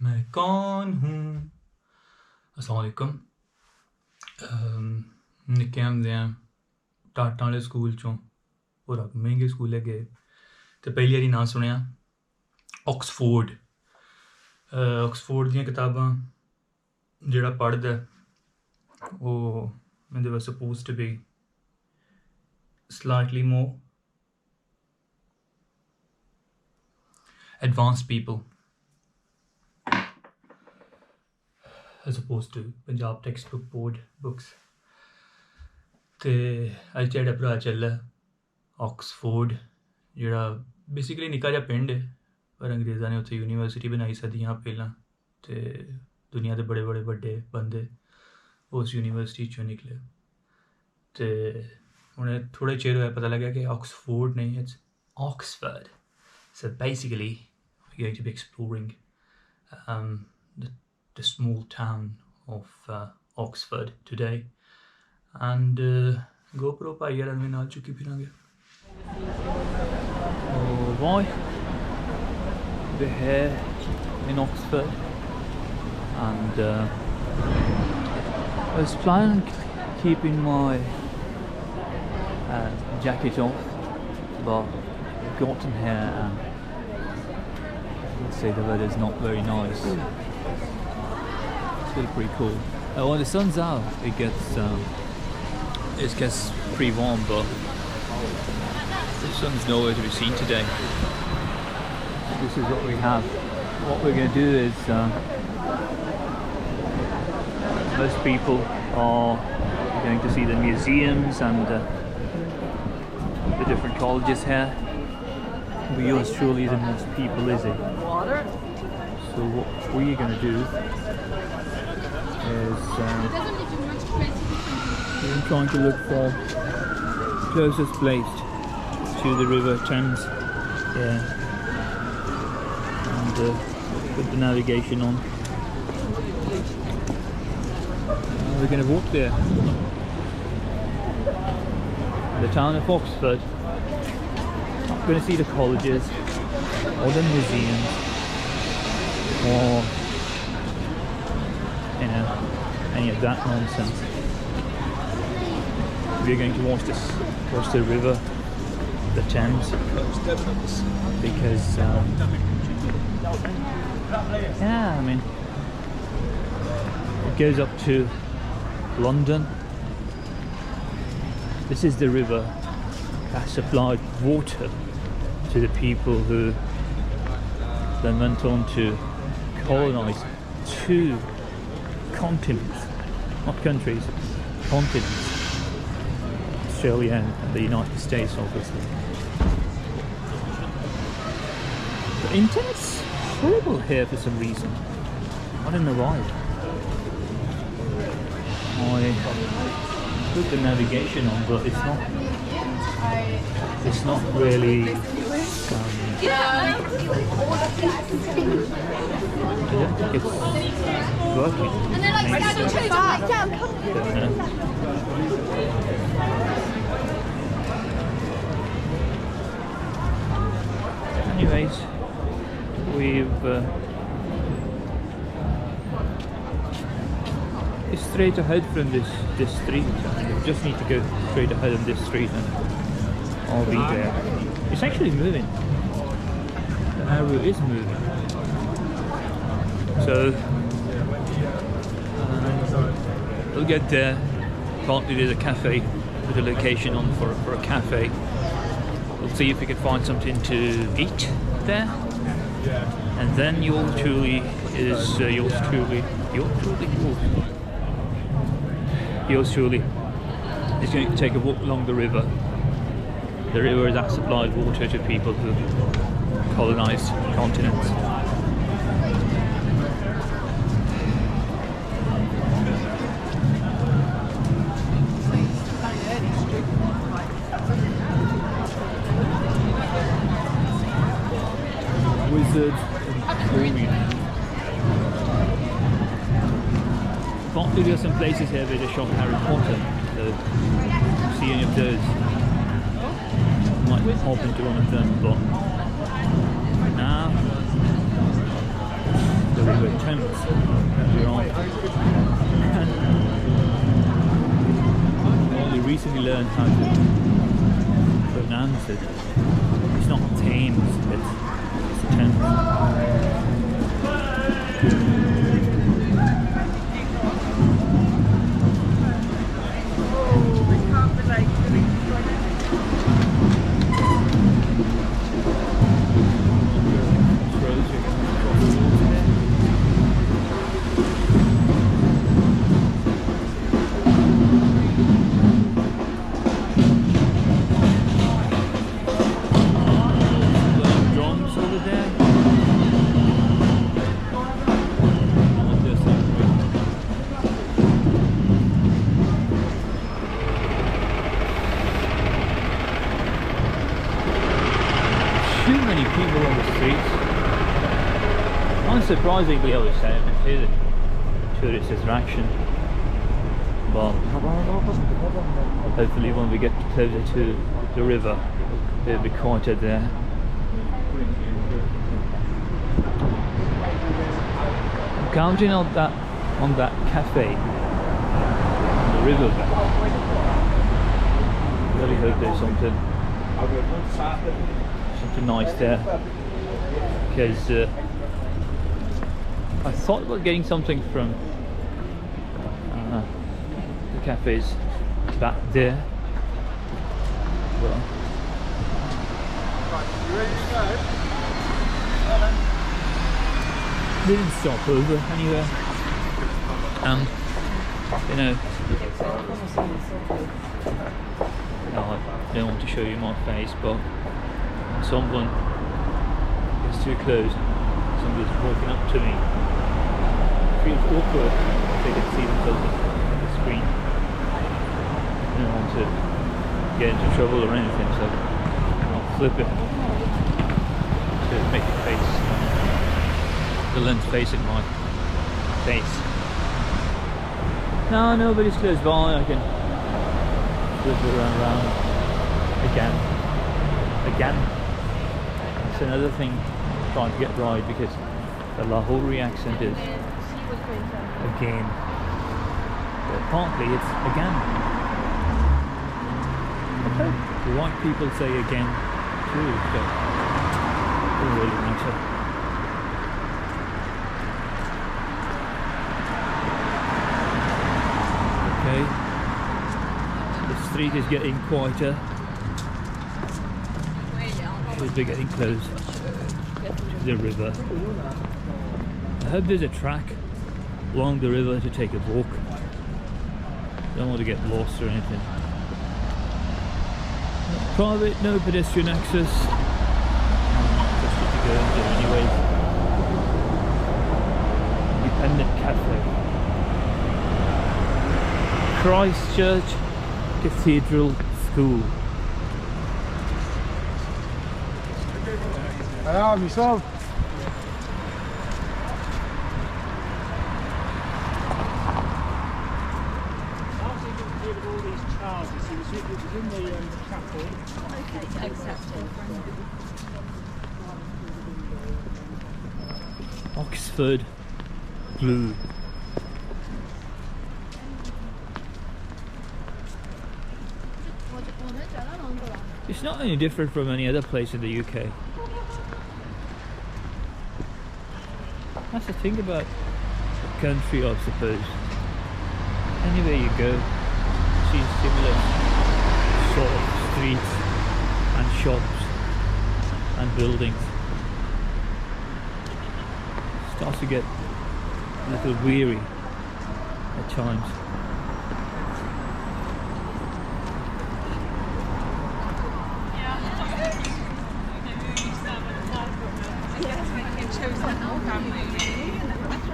मैं कौन हूँ। अस्सलाम वालेकुम। निक्के होंदे टाटां आह्ले स्कूल चों पूरा महंगे स्कूले गए ते पैह्ली बारी नांऽ सुनेआ ऑक्सफोर्ड। ऑक्सफोर्ड दियां कताबां जेह्ड़ा पढ़दा ओह् they were supposed to be slightly more advanced people as opposed to Punjab textbook board books. ते अज्ज जेह्ड़ा भ्राऽ चला ऑक्सफोर्ड जेह्ड़ा बेसिकली निक्का जेहा पिंड है पर अंग्रेज़ां ने उत्थै यूनिवर्सिटी बनाई सदियां पैह्लां ते दुनिया दे बड़े बड़े बड्डे बंदे उस यूनिवर्सिटी चों निकले ते उ'नें थोह्ड़े चिर होया पता लग्गेआ कि ऑक्सफोर्ड नहीं it's Oxford. So basically we're going to be exploring the small town of Oxford today and GoPro भाई यार में नाल चुकी फिरांगे. Oh boy, we're here in Oxford and I was planning on keeping my jacket off, but I've gotten here and I'd say the weather's not very nice. It's still pretty cool. When the sun's out, it gets pretty warm, but the sun's nowhere to be seen today. This is what we have. What we're going to do is most people are going to see the museums and the different colleges here. But yours truly isn't most people, is it? So what we're going to do is we're trying to look for closest place to the River Thames. Yeah. And put the navigation on. We're going to walk there. The town of Oxford. Not going to see the colleges or the museums or any of that nonsense. We're going to watch the river, the Thames, because yeah, I mean it goes up to London. This is the river that supplied water to the people who then went on to colonize 2 continents, not countries, continents, Australia and the United States obviously. The internet's horrible here for some reason. I don't know why. I put the navigation on, but it's not really I don't think it's working. Anyways, we've it's straight ahead from this street. We just need to go straight ahead on this street and I'll be there. It's actually moving. The arrow is moving. So we'll get there. Apparently there's a cafe with a location on for a cafe. We'll see if we can find something to eat there. And then yours truly is going to take a walk along the river. The river that supplied water to people who colonized continents. Wizards and Victorian. Partly there are some places here where they shop Harry Potter, so if you see any of those, might hop into one of them, but now the river Thames. You're right. I only recently learned how to pronounce it. It's not Thames, it's Thames. Unsurprisingly, I was saying it is a tourist attraction, but hopefully when we get closer to the river it'll be quieter there. I'm counting on that cafe on the riverbank. Really hope there's something nice there, because I thought about getting something from the cafes back there. Well, didn't stop over anywhere, and you know, no, I don't want to show you my face, but when someone gets too close, somebody's walking up to me, it feels awkward if they can see themselves on the screen. I don't want to get into trouble or anything, so I'll flip it to make it face the lens facing my face. No, nobody's close by. I can flip it around again. It's another thing trying to get right, because the Lahori accent is again, but partly it's again. Okay. The white people say again too, so it doesn't really matter. Okay, the street is getting quieter. Should be getting close to the river. I hope there's a track along the river to take a walk. Don't want to get lost or anything. Private, no pedestrian access. Just to go in there anyway. Independent cafe. Christchurch Cathedral School. Ja, myself. Oxford Blue. It's not any different from any other place in the UK. That's the thing about the country, I suppose. Anywhere you go, you see similar sort of streets and shops and buildings. Starts to get a little weary at times.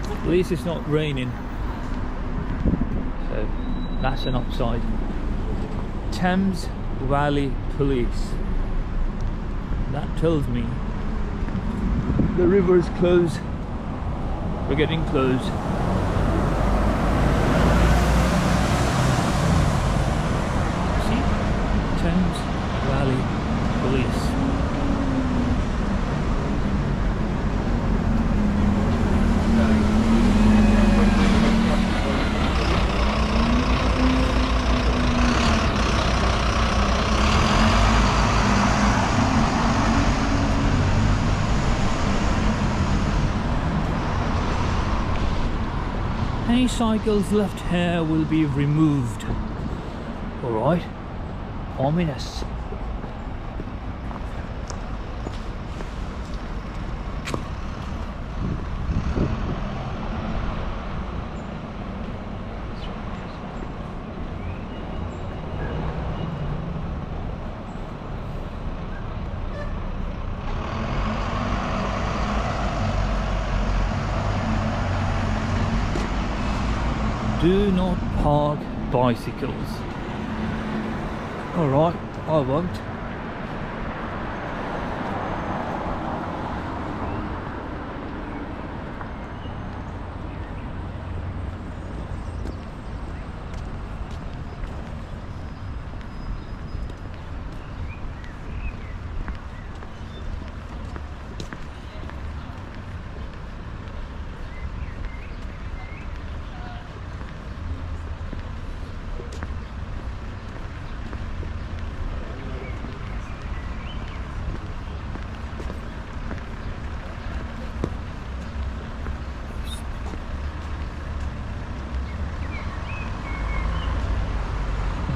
At least it's not raining, so that's an upside. Thames Valley Police. That tells me the river is closed. We're getting close. See? Thames Valley Police. Any cycles left here will be removed. Alright. Ominous. Do not park bicycles. Alright, I won't.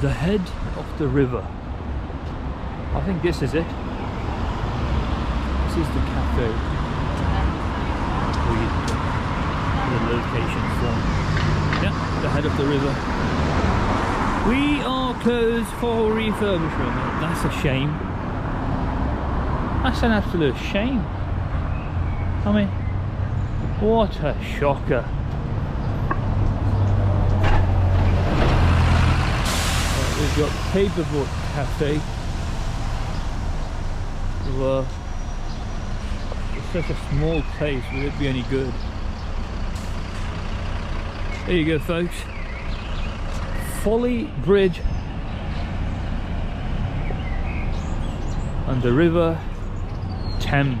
The head of the river. I think this is it. This is the cafe. The location from. Yeah, the head of the river. We are closed for refurbishment. That's a shame. That's an absolute shame. I mean, what a shocker. We've got Paperboard Cafe. Well, it's such a small place, will it be any good? There you go, folks. Folly Bridge and the River Thames.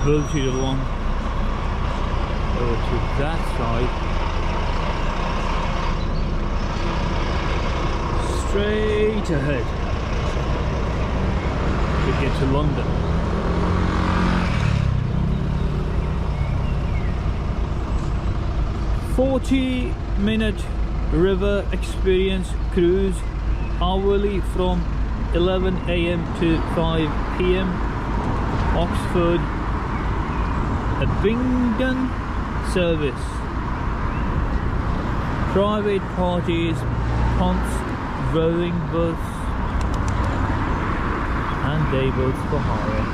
Bolted along over to that side, straight ahead to get to London. "40-minute river experience cruise hourly from 11 AM to 5 PM, Oxford Abingdon service. Private parties, punts, rowing boats and day boats for hire.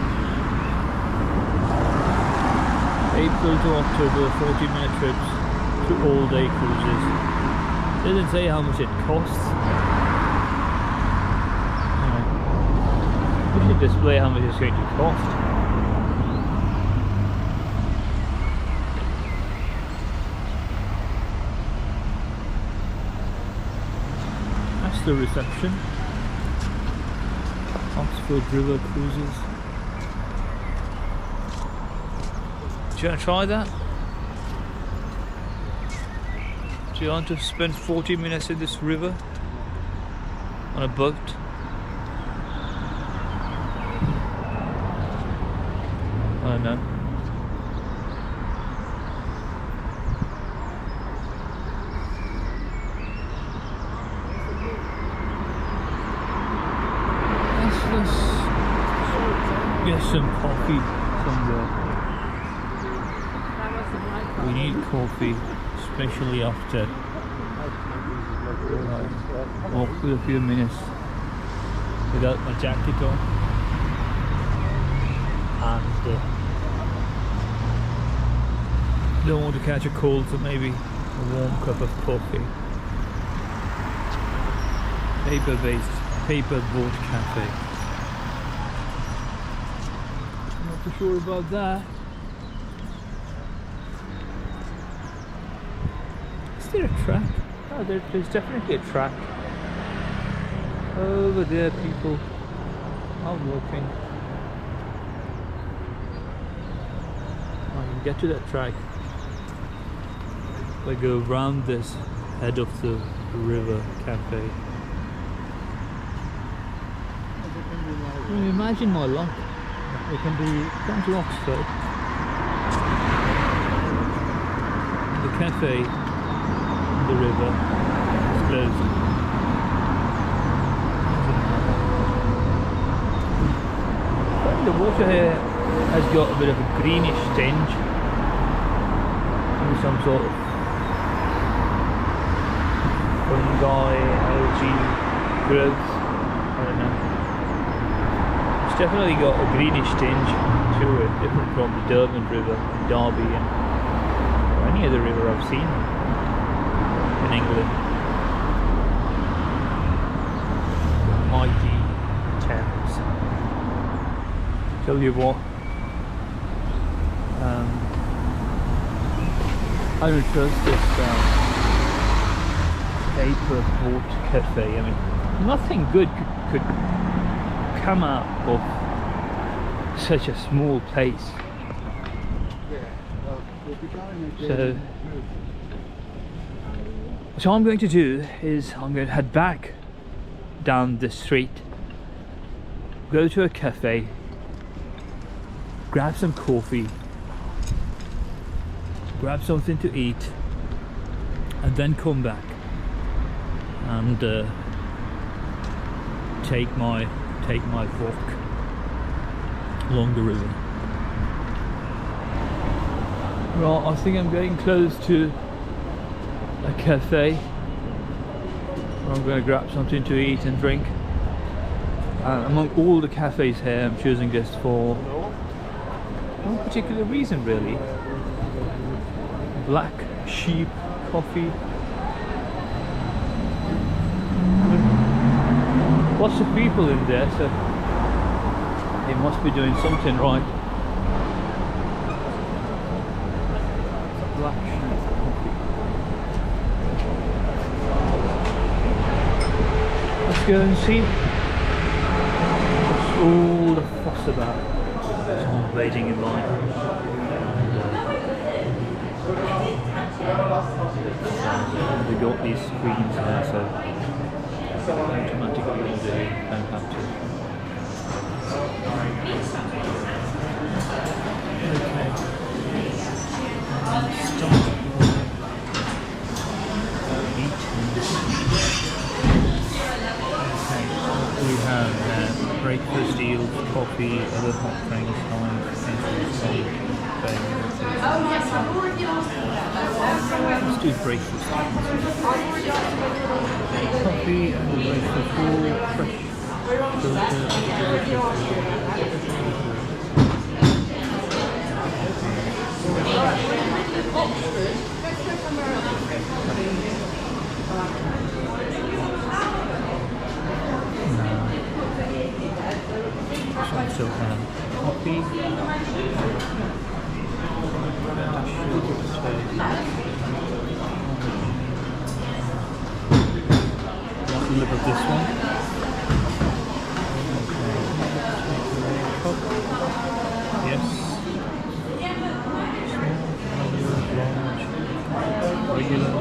April to October, 40-minute trips to all-day cruises." Doesn't say how much it costs. We should display how much it's going to cost. The reception. Oxford River Cruises. Do you want to try that? Do you want to spend 40 minutes in this river on a boat? I don't know. Get some coffee somewhere. We need coffee, especially after walk for a few minutes without my jacket on, and don't want to catch a cold, so maybe a warm cup of coffee. Paper-based Paperboard Cafe. Not too sure about that. Is there a track? Oh, there's definitely a track. Over there, people are walking. I can get to that track if I go around this head of the river cafe. Can you imagine my luck? We can be down to Oxford. The cafe on the river is closed. The water here has got a bit of a greenish tinge. Maybe some sort of fungi, algae growth. I don't know. It's definitely got a greenish tinge to it, different from the Derwent River in Derby and any other river I've seen in England. Mighty Thames. Tell you what, I don't trust this paper boat cafe. I mean, nothing good could come out of such a small place. So what I'm going to do is I'm going to head back down the street, go to a cafe, grab some coffee, grab something to eat, and then come back and take my walk along the river. Right, I think I'm getting close to a cafe. I'm going to grab something to eat and drink. Among all the cafes here, I'm choosing this for no particular reason really. Black Sheep Coffee. Lots of people in there, so they must be doing something right. Black Sheep Coffee. Let's go and see what's all the fuss about. Someone waiting in line. We got these screens there, so automatically all day, don't have to. Okay. Start eating. Okay, we have breakfast deals, coffee, other hot drinks, wine, steak, bagels. Let's do breakfast. Coffee and breakfast, all fresh filter. Some still have coffee. What's the lip of this one? Okay. Yes. Small, large, regular.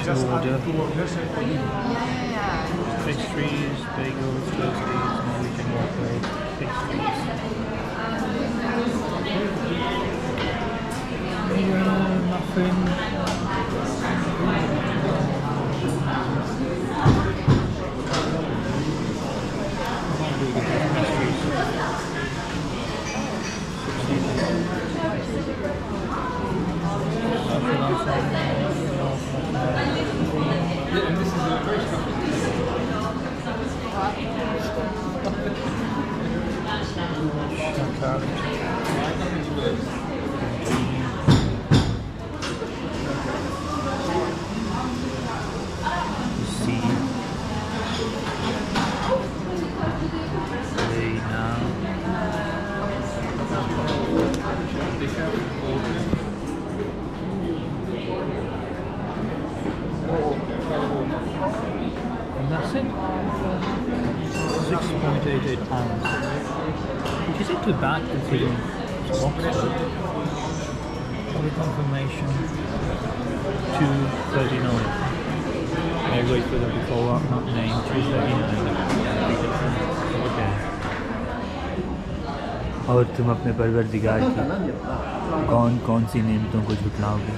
To order. Pastries, bagels, toasties, Norwegian waffle, pastries. Muffin. And that's it. £6.88, which isn't too bad considering it's Oxford. Public confirmation 239. May wait for them to follow up, not name 239. Okay. और तुम अपने परवरदिगार की कौन कौन सी नेमतों को झुटलाओगे?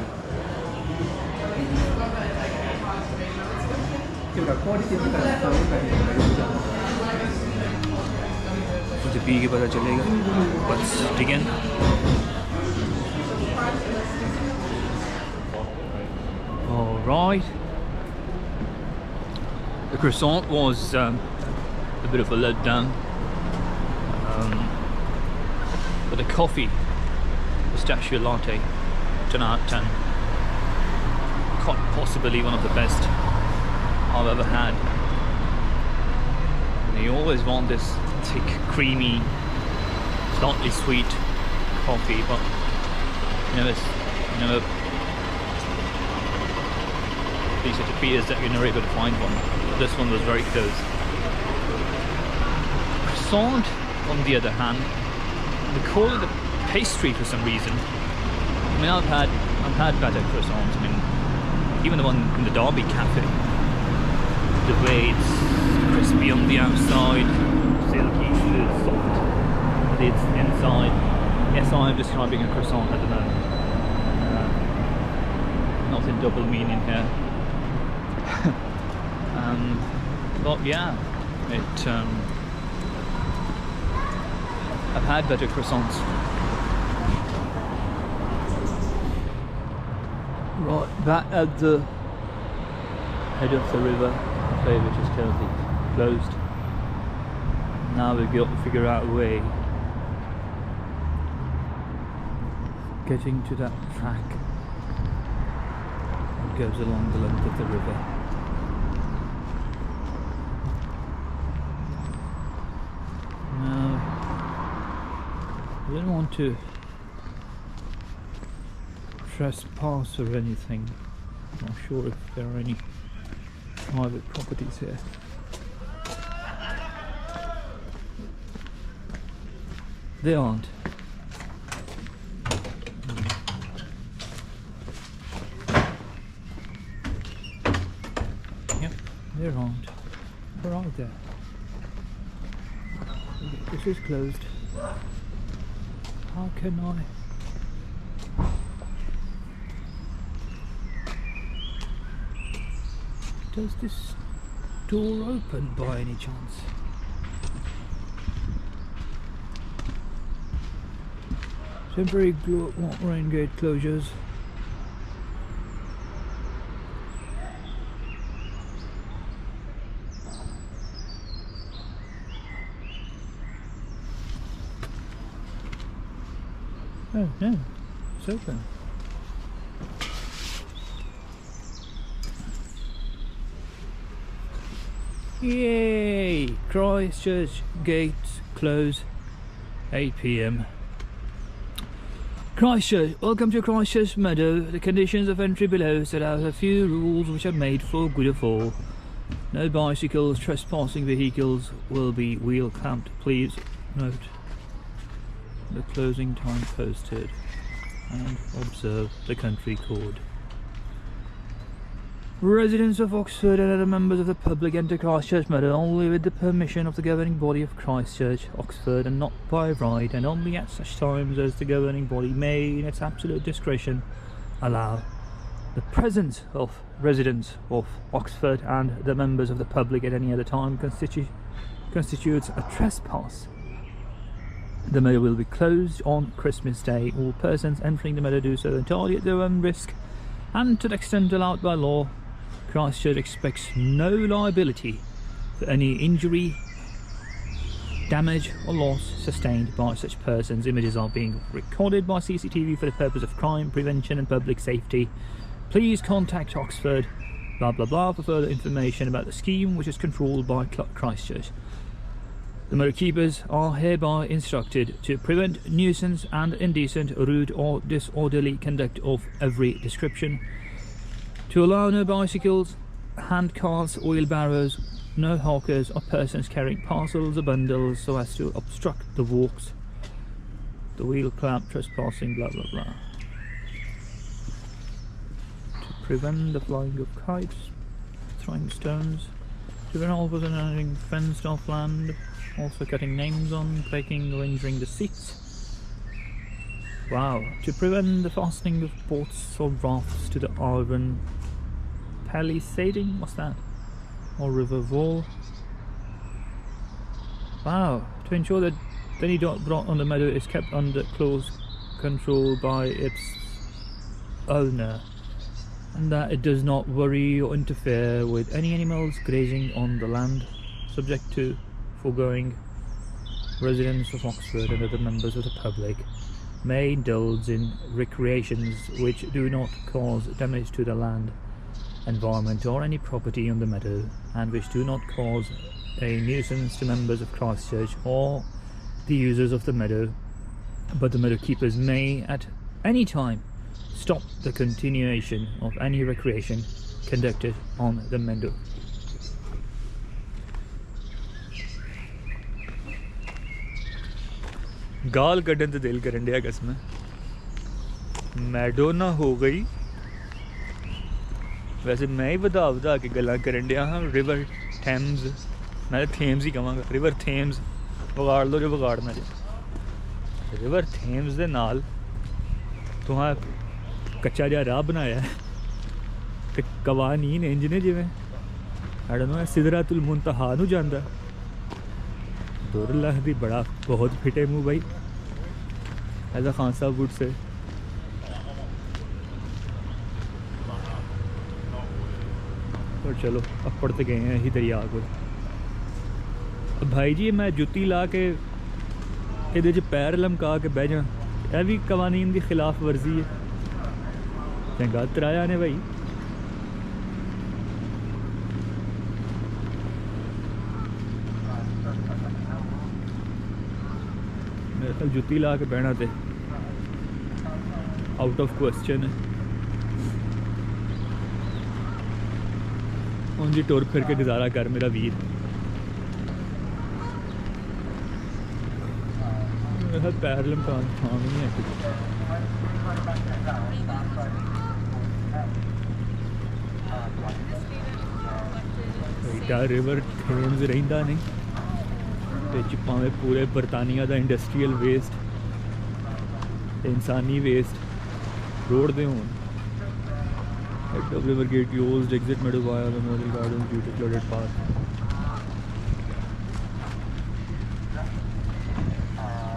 मुझे पी के पता चलेगा. Let's dig in. All right. The croissant was a bit of a letdown. But the coffee, pistachio latte, 10 out of 10. Quite possibly one of the best I've ever had. And you always want this thick, creamy, slightly sweet coffee, but never these are the beers that you're never able to find one. This one was very close. Croissant, on the other hand, they call it a pastry for some reason. I mean, I've had better croissants. I mean, even the one in the Derby Cafe. The way it's crispy on the outside, silky, soft on the inside. Yes, I'm describing a croissant at the moment. Not in double meaning here. But yeah, I've had better croissants. Right, back at the head of the river, which is currently closed. Now we've got to figure out a way getting to that track that goes along the length of the river. Now, I don't want to trespass or anything. I'm not sure if there are any private properties here. They aren't. Yep, they aren't. They're out there. This is closed. How can I? Does this door open by any chance? Temporary rain gate closures. Oh no, it's open. Yay! Christchurch gates close 8 PM. Christchurch, welcome to Christchurch Meadow. The conditions of entry below set out a few rules which are made for good of all. No bicycles, trespassing vehicles will be wheel clamped. Please note the closing time posted and observe the country code. Residents of Oxford and other members of the public enter Christchurch Meadow only with the permission of the governing body of Christchurch, Oxford, and not by right, and only at such times as the governing body may, in its absolute discretion, allow. The presence of residents of Oxford and the members of the public at any other time constitutes a trespass. The meadow will be closed on Christmas Day. All persons entering the meadow do so entirely at their own risk, and to the extent allowed by law. Christchurch expects no liability for any injury, damage or loss sustained by such persons. Images are being recorded by CCTV for the purpose of crime prevention and public safety. Please contact Oxford blah blah blah for further information about the scheme, which is controlled by Christchurch. The meadow keepers are hereby instructed to prevent nuisance and indecent, rude or disorderly conduct of every description, to allow no bicycles, hand carts, wheelbarrows, no hawkers or persons carrying parcels or bundles so as to obstruct the walks, the wheel clamp, trespassing, blah blah blah. prevent the flying of kites, throwing stones, to prevent all person entering fenced off land, also cutting names on, breaking or injuring the seats. Wow. To prevent the fastening of boats or rafts to the Arvan palisading, what's that? Or river wall. Wow. To ensure that any dot brought on the meadow is kept under close control by its owner, and that it does not worry or interfere with any animals grazing on the land, subject to foregoing. Residents of Oxford and other members of the public may indulge in recreations which do not cause damage to the land, environment or any property on the meadow, and which do not cause a nuisance to members of Christchurch or the users of the meadow, but the meadow keepers may at any time stop the continuation of any recreation conducted on the meadow. गाल कड्डन ते दिल करन दिया कसम Madonna हो गई वैसे मैं ही वधा के गल्लां करन दिया हाँ रिवर थेम्स मैं थेम्स ही कहांगा रिवर थेम्स बगाड़ लो जो बगाड़ना जे रिवर थेम्स दे नाल तुहां कच्चा जिहा राह बनाया ते कवानीन इंज ने जिवें आई डोंट नो सिदरातुल मुंतहा नूं जांदा दुर लगदी बड़ा बहुत फिटे मुँह भाई ऐसा खान साहब वुड से और चलो अब पढ़ते गए हैं यही दरिया को भाई जी मैं जुत्ती ला के ਇਹਦੇ 'ਚ पैर लमका के बह जा ਇਹ भी कवानीन की खिलाफ वर्जी है चंगा तराया ने भाई मेरे ख्याल जुत्ती ला के बहना तो आउट ऑफ क्वेश्चन है उन जी टुर फिर के गुजारा कर मेरा वीर मेरा पैर लमकान थां भी नहीं है एडा रिवर थेम्स रहिंदा नहीं भावें पूरे बरतानिया का इंडस्ट्रीयल वेस्ट इंसानी वेस्ट रोड दे होन river gate used exit meadow via memorial garden due to flooded path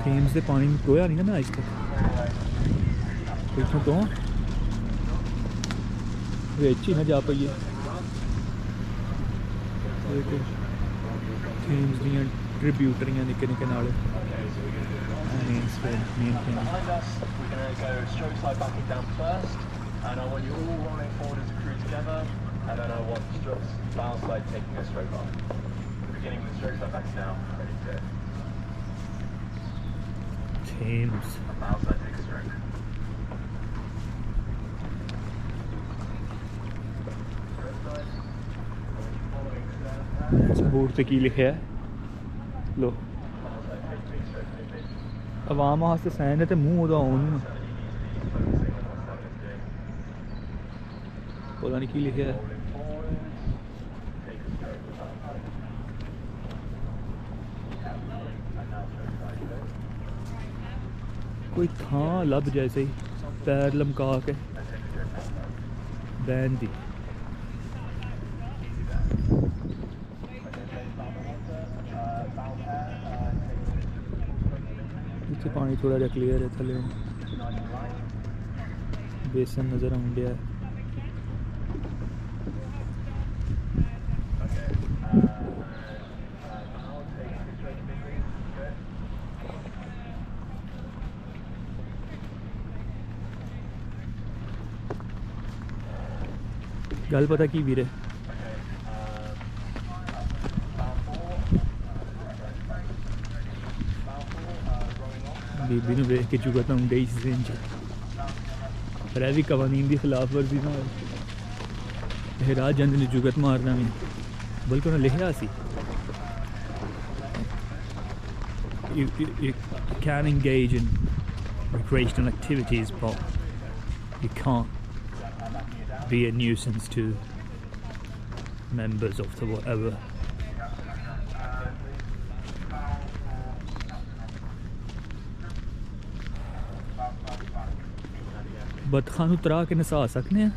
Thames के पानी में टोया नहीं ना अज तक इतों तो बिच ही ना जा पाइए थेम्स दियां ट्रिब्यूटरियां निक्के निक्के नाल and I want you all rolling forward as a crew together, and then I want strokes, bow slide taking a stroke off. Beginning with stroke slide back now, ready to go. Thames. Bow slide take a stroke. Board पे की लिखा है लो आवाम वास्ते San है तो मूँह ओदा on पता नहीं की लिखा है कोई थां लब जैसे ही पैर लमका के बैन दी पानी थोड़ा जहा क्लीयर है थले बेसन नज़र आउंड है गल पता की वीरे बीबी ने वेख के चुका था उंडे इस दिन पर भी कवानीन की खिलाफ वर्जी ना राज जंद ने जुगत मारना भी बल्कि उन्हें लिखा सी you can engage in recreational activities but you can't be a nuisance to members of the whatever. बतखा नूं तरा के नसा सकने हैं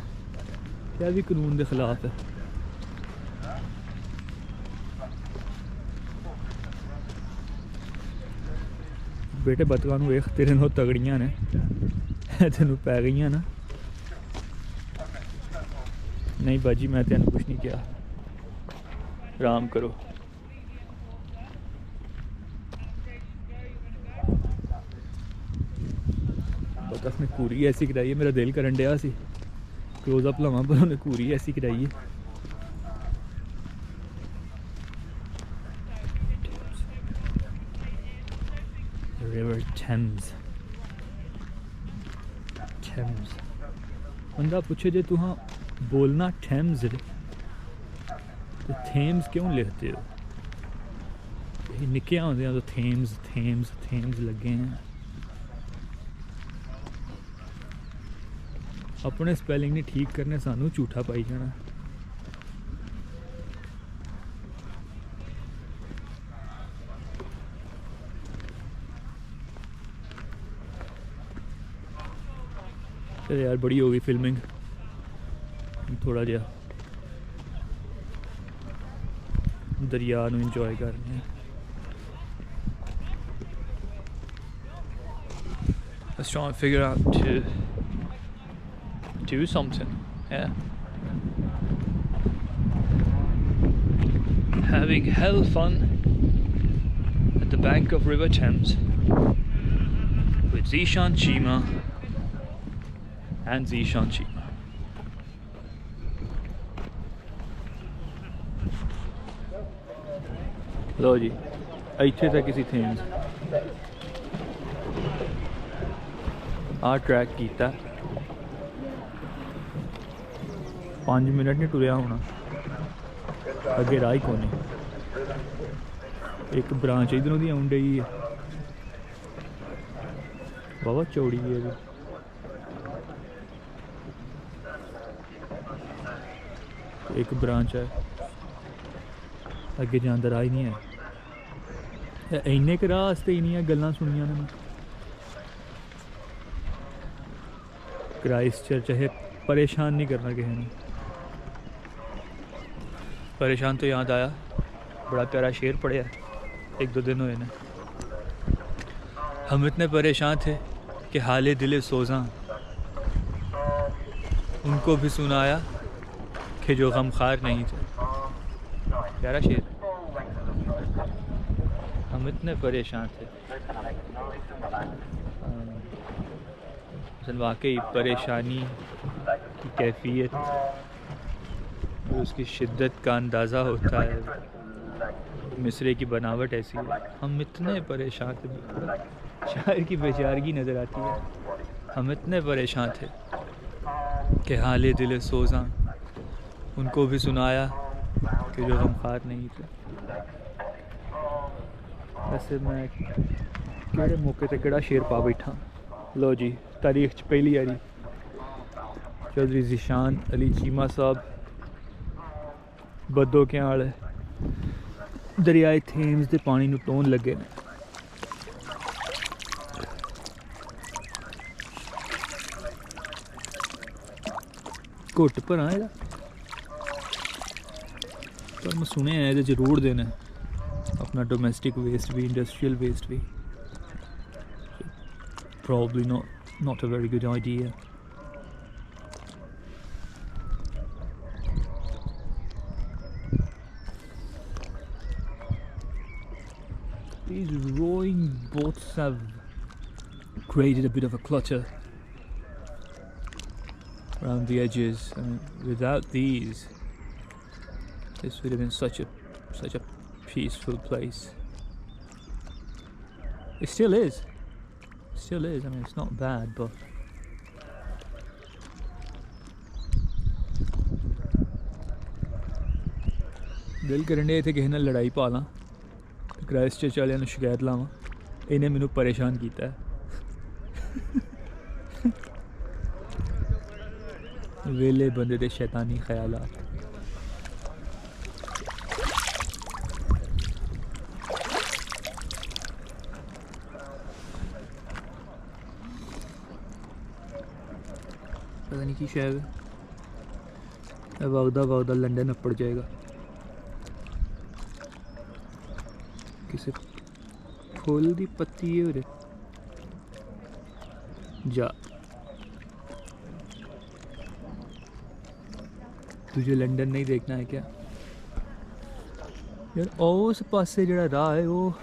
क्या भी कानून के खिलाफ है। बेटे बतखा नूं वेख तेरे नाल तगड़ियां ने तेनों पै गई ना। नहीं बाजी मैं तेन कुछ नहीं किया, आराम करो। बतख ने कूरी ऐसी कराई है, मेरा दिल करन डया सी क्लोजअप लवां पर उन्हें कूरी ऐसी कराई है। रिवर थेम्स बंदा पूछे जे तुहां बोलना थेम्स तो थेम्स क्यों लिखते हो? निक्के होंदे तो थेम्स लगे हैं। अपने स्पैलिंग नहीं ठीक करने सानू झूठा पाई जाना। चल यार बड़ी हो गई फिल्मिंग, थोड़ा जिहा दरिया नूं इंजॉय करने हैं। Let's try and figure out to do something. Yeah, having hell fun at the bank of River Thames with Zishan Chima and Zishan Chima. लो जी इत्थे तक किसी थेम्स ट्रैक किया 5 मिनट नहीं टुरया होना, अगे राह ही कोनी। एक ब्रांच इधरों दी आउन डई है, बाबा चौड़ी है जी। एक ब्रांच है, अगे जान दा राह ही नहीं है। इन्ने क राह आस्ते इन्नियां गल्लां सुनियां ने। क्राइस्ट चर्च है, परेशान नहीं करना किसी ने। परेशान तो याद आया, बड़ा प्यारा शेर पढ़िया 1-2 दिन हुए ने। हम इतने परेशान थे कि हाले दिले सोजा उनको भी सुनाया कि जो गमखार नहीं थे। प्यारा शेर। हम इतने परेशान थे, वाकई परेशानी की कैफियत और उसकी शिद्दत का अंदाज़ा होता है। मिसरे की बनावट ऐसी है। हम इतने परेशान थे, शायर की बेचारगी नज़र आती है। हम इतने परेशान थे कि हाले दिले सोजा उनको भी सुनाया कि जो गमखार नहीं थे। वैसे मैं केड़े मौके ते केड़ा शेर पा बैठा। लो जी तारीख च पहली बारी चौधरी ज़ीशान अली चीमा साहब बदो क्याल दरियाए थेम्स के पानी नूं टोन लगे ने। घुट भरा एह्दा, पर मैं सुनेआ एह्दे च रोड़ देने अपना डोमेस्टिक वेस्ट भी, इंडस्ट्रियल वेस्ट भी। Probably not a very good idea. These rowing boats have created a bit of a clutter around the edges. I mean, without these, this would have been such a peaceful place. It still is. Still is. I mean, it's not bad, but दिल करन day इत्थे किसी नाल लड़ाई पा लां, Christ church वालियां नूं शिकायत लावां। इन्हें मैनूं परेशान कीता है। वेले बंदे दे शैतानी ख्यालात। पता नहीं की शायद वागदा वागदा लंदन पड़ जाएगा। किसी फूल दी पत्ती है उरे जा, तुझे लंदन नहीं देखना है क्या यार? उस पासे जड़ा राह है वो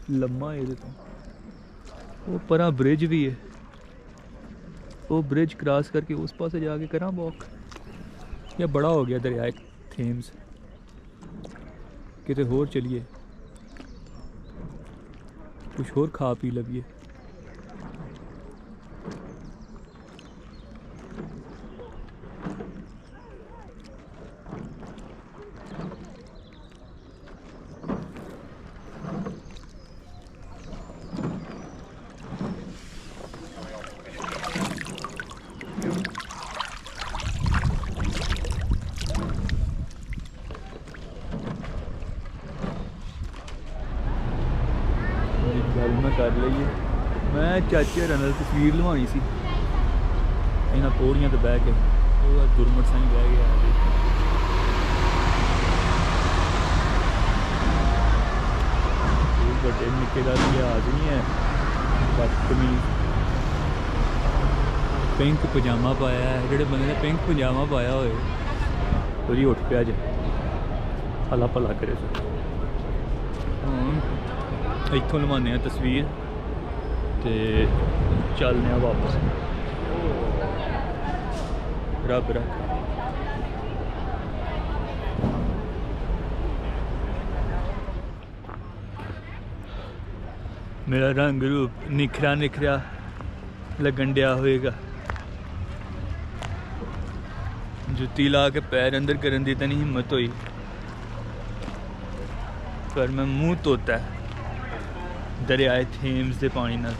लम्मा है, तो वो परा ब्रिज भी है, वो ब्रिज क्रॉस करके उस पासे जाके करा वॉक। या बड़ा हो गया दरिया थेम्स, किते होर चलिए कुछ होर खा पी लविए। गल मैं कर लईए, मैं चाचे होरां नाल तस्वीर लवानी सी इन्हां पौड़ियां ते बह के, वो गुरमट साईं बह गया कोई बड़े निक्के दा लिहाज नहीं है, बदतमीज। पिंक पजामा पाया है, जेह्ड़े बंदे ने पिंक पजामा पाया होए ओह्दी उठ पिया जे भला भला करे। इत्थों लवाने तस्वीर ते चलने वापस। रब रख मेरा रंग रूप निखरा निखरा लगन डया होएगा। जुत्ती ला के पैर अंदर करन दी तो नहीं हिम्मत हुई, पर मैं मुंह धोता है दरियाए थेम्स दे पानी नाल।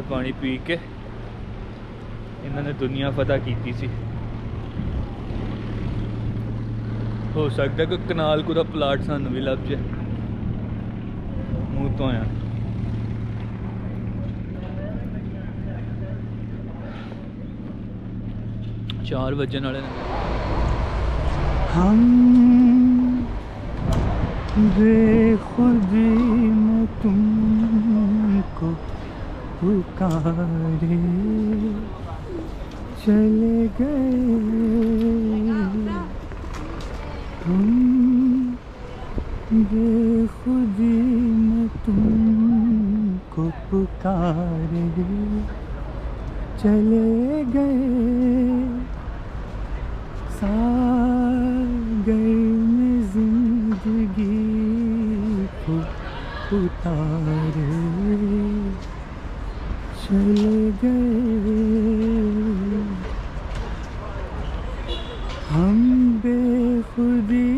पानी पी के इन्होंने दुनिया फतह की सी। हो सकता कोई कनाल कुदा प्लाट सानू भी लभ जाए। मुँह धोया चार बजन वाले हम बेखुदी में तुमको पुकारे चले गए, हम बेखुदी में तुमको पुकारे चले गए, सागर में जिंदगी को उतारे चले गए, हम बेखुदी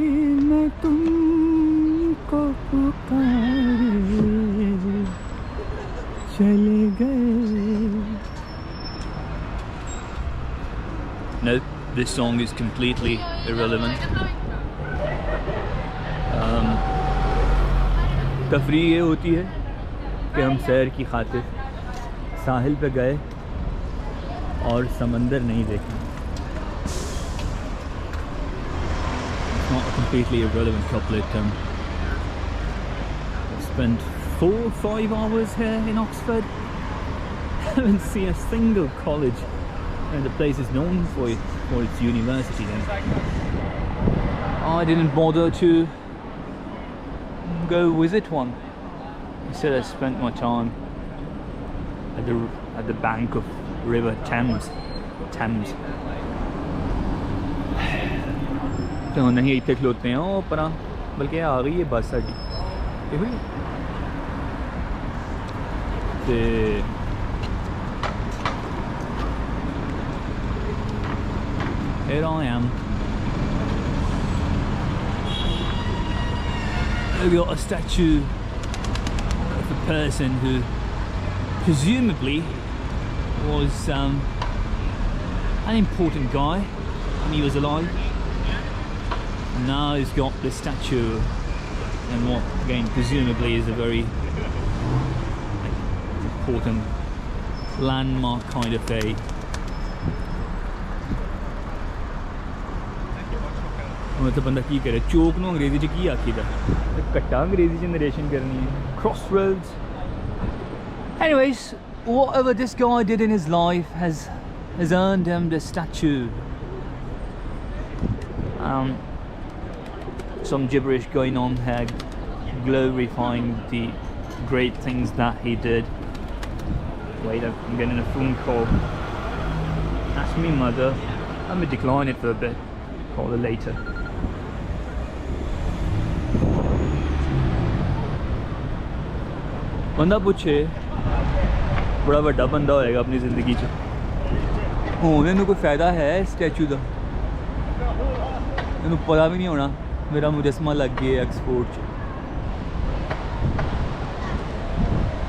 में तुमको पुकारे चले गए। No, this song is completely irrelevant. तफरीह ये होती है कि हम सैर की खातिर साहिल पे गए और समंदर नहीं देखा। It's not a completely irrelevant couplet. I've spent 4 or 5 hours here in Oxford. I haven't seen a single college, and the place is known for its university. I didn't bother to go visit one. Instead, I spent my time at the bank of River Thames. तो नहीं इतने खलोते हैं वो परा, बल्कि आ गई है बस साड़ी ते here I am. I've got a statue of a person who presumably was an important guy when he was alive. And now he's got this statue and what again presumably is a very important landmark kind of a मतलब बंदा की करे चौक नु अंग्रेजी च की आखीदा कट्टा अंग्रेजी च नरेशन करनी है crossroads. Anyways, whatever this guy did in his life has earned him the statue. Some gibberish going on here, glorifying the great things that he did. Wait, I'm getting a phone call. That's me mother. Let me decline it for a bit. Call her later. बंदा पूछे बड़ा वड्डा बंदा होएगा अपनी जिंदगी च होने नूं कोई फायदा है स्टैचू दा इन्हूं पता भी नहीं होना मेरा मुजस्मा लग गया एक्सपोर्ट च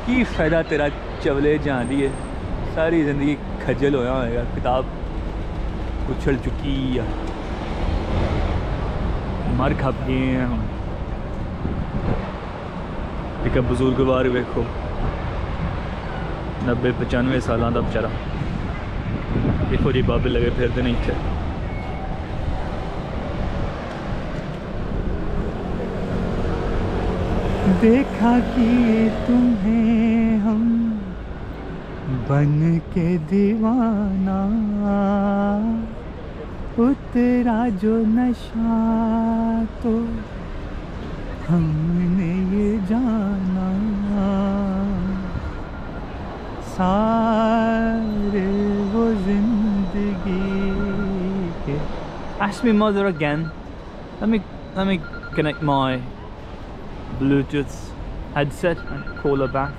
की फायदा तेरा चवले जान दी है सारी जिंदगी खजल होया होएगा किताब उछल चुकी है मर खप गए हैं हम एक बुजुर्गवार वेखो 90-95 साल का बेचारा देखो जी बाबे लगे फिरते नहीं थे देखा कि तुम्हें हम बन के दीवाना उतरा जो नशा तो हमने ये जाना सारे वो जिंदगी के. Ask me mother again. Let me connect my Bluetooth headset and call her back.